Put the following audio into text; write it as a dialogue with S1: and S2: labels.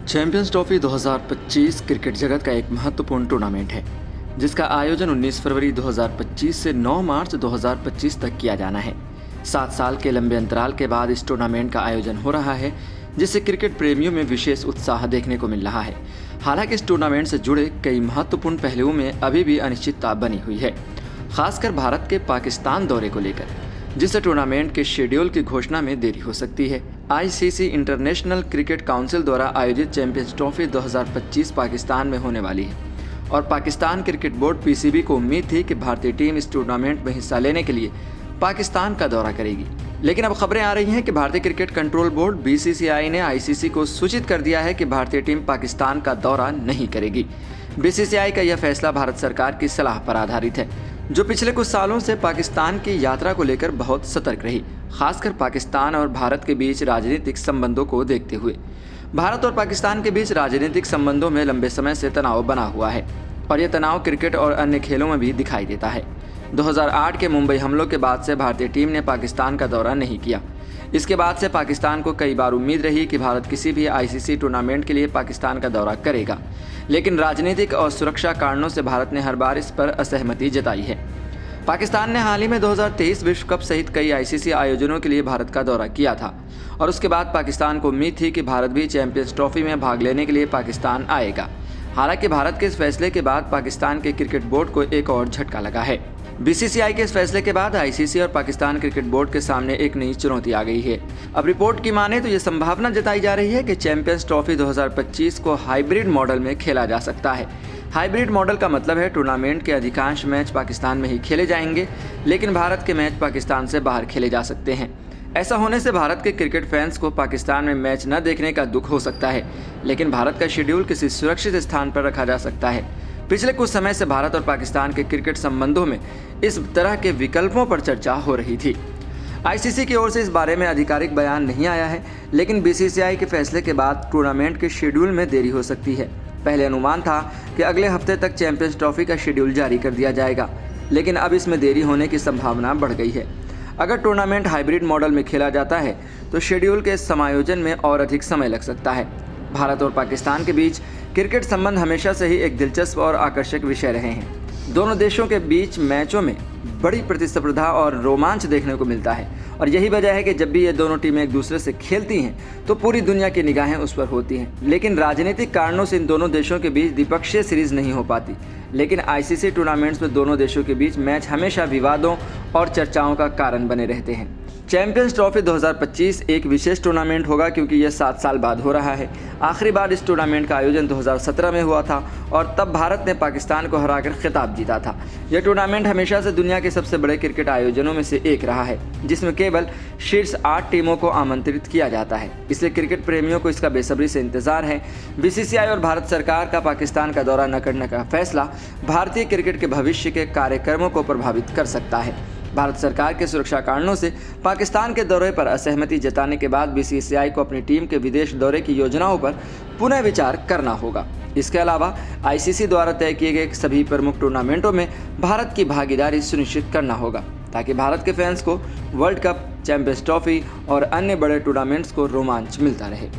S1: Champions trophy 2025 cricket जगत का एक महत्वपूर्ण टूर्नामेंट है जिसका आयोजन 19 फरवरी 2025 से 9 मार्च 2025 तक किया जाना है। 7 साल के लंबे अंतराल के बाद इस टूर्नामेंट का आयोजन हो रहा है, जिससे क्रिकेट प्रेमियों में विशेष उत्साह देखने को मिल रहा है। हालांकि इस टूर्नामेंट से जुड़े कई महत्वपूर्ण पहलुओं में अभी भी अनिश्चितता बनी हुई है, खासकर भारत के पाकिस्तान दौरे को लेकर, जिससे टूर्नामेंट के शेड्यूल की घोषणा में देरी हो सकती है। आईसीसी इंटरनेशनल क्रिकेट काउंसिल द्वारा आयोजित चैंपियंस ट्रॉफी 2025 पाकिस्तान में होने वाली है और पाकिस्तान क्रिकेट बोर्ड पीसीबी को उम्मीद थी कि भारतीय टीम इस टूर्नामेंट में हिस्सा लेने के लिए पाकिस्तान का दौरा करेगी। लेकिन अब खबरें आ रही हैं कि भारतीय क्रिकेट कंट्रोल बोर्ड बीसीसीआई ने आईसीसी को सूचित कर दिया है कि भारतीय टीम पाकिस्तान का दौरा नहीं करेगी। बीसीसीआई का यह फैसला भारत सरकार की सलाह पर आधारित है, जो पिछले कुछ सालों से पाकिस्तान की यात्रा को लेकर बहुत सतर्क रही, खासकर पाकिस्तान और भारत के बीच राजनीतिक संबंधों को देखते हुए। भारत और पाकिस्तान के बीच राजनीतिक संबंधों में लंबे समय से तनाव बना हुआ है और यह तनाव क्रिकेट और अन्य खेलों में भी दिखाई देता है। 2008 के मुंबई हमलों के बाद से भारतीय टीम ने पाकिस्तान का दौरा नहीं किया। इसके बाद से पाकिस्तान को कई बार उम्मीद रही कि भारत किसी भी आईसीसी टूर्नामेंट के लिए पाकिस्तान का दौरा करेगा, लेकिन राजनीतिक और सुरक्षा कारणों से भारत ने हर बार इस पर असहमति जताई है। पाकिस्तान ने हाल ही में 2023 विश्व कप सहित कई आईसीसी आयोजनों के लिए भारत का दौरा किया था और उसके बाद पाकिस्तान को उम्मीद थी कि भारत भी चैंपियंस ट्रॉफी में भाग लेने के लिए पाकिस्तान आएगा। हालांकि भारत के इस फैसले के बाद पाकिस्तान के क्रिकेट बोर्ड को एक और झटका लगा है। बीसीसीआई के इस फैसले के बाद आईसीसी और पाकिस्तान क्रिकेट बोर्ड के सामने एक नई चुनौती आ गई है। अब रिपोर्ट की माने तो ये संभावना जताई जा रही है कि चैंपियंस ट्रॉफी 2025 को हाइब्रिड मॉडल में खेला जा सकता है। हाइब्रिड मॉडल का मतलब है टूर्नामेंट के अधिकांश मैच पाकिस्तान में ही खेले जाएंगे, लेकिन भारत के मैच पाकिस्तान से बाहर खेले जा सकते हैं। ऐसा होने से भारत के क्रिकेट फैंस को पाकिस्तान में मैच न देखने का दुख हो सकता है, लेकिन भारत का शेड्यूल किसी सुरक्षित स्थान पर रखा जा सकता है। पिछले कुछ समय से भारत और पाकिस्तान के क्रिकेट संबंधों में इस तरह के विकल्पों पर चर्चा हो रही थी। आईसीसी की ओर से इस बारे में आधिकारिक बयान नहीं आया है, लेकिन बीसीसीआई के फैसले के बाद टूर्नामेंट के शेड्यूल में देरी हो सकती है। पहले अनुमान था कि अगले हफ्ते तक चैंपियंस ट्रॉफी का शेड्यूल जारी कर दिया जाएगा, लेकिन अब इसमें देरी होने की संभावना बढ़ गई है। अगर टूर्नामेंट हाइब्रिड मॉडल में खेला जाता है तो शेड्यूल के समायोजन में और अधिक समय लग सकता है। भारत और पाकिस्तान के बीच क्रिकेट संबंध हमेशा से ही एक दिलचस्प और आकर्षक विषय रहे हैं। दोनों देशों के बीच मैचों में बड़ी प्रतिस्पर्धा और रोमांच देखने को मिलता है और यही वजह है कि जब भी ये दोनों टीमें एक दूसरे से खेलती हैं तो पूरी दुनिया की निगाहें उस पर होती हैं। लेकिन राजनीतिक कारणों से इन दोनों देशों के बीच द्विपक्षीय सीरीज नहीं हो पाती। लेकिन आईसीसी टूर्नामेंट्स में दोनों देशों के बीच मैच हमेशा विवादों और चर्चाओं का कारण बने रहते हैं। चैंपियंस ट्रॉफी 2025 एक विशेष टूर्नामेंट होगा क्योंकि यह 7 साल बाद हो रहा है। आखिरी बार इस टूर्नामेंट का आयोजन 2017 में हुआ था और तब भारत ने पाकिस्तान को हराकर खिताब जीता था। यह टूर्नामेंट हमेशा से दुनिया के सबसे बड़े क्रिकेट आयोजनों में से एक रहा है, जिसमें केवल शीर्ष 8 टीमों को आमंत्रित किया जाता है। इसलिए क्रिकेट प्रेमियों को इसका बेसब्री से इंतजार है। बीसीसीआई और भारत सरकार का पाकिस्तान का दौरा न करने का फैसला भारतीय क्रिकेट के भविष्य के कार्यक्रमों को प्रभावित कर सकता है। भारत सरकार के सुरक्षा कारणों से पाकिस्तान के दौरे पर असहमति जताने के बाद बीसीसीआई को अपनी टीम के विदेश दौरे की योजनाओं पर पुनः विचार करना होगा। इसके अलावा आईसीसी द्वारा तय किए गए सभी प्रमुख टूर्नामेंटों में भारत की भागीदारी सुनिश्चित करना होगा, ताकि भारत के फैंस को वर्ल्ड कप, चैंपियंस ट्रॉफी और अन्य बड़े टूर्नामेंट्स को रोमांच मिलता रहे।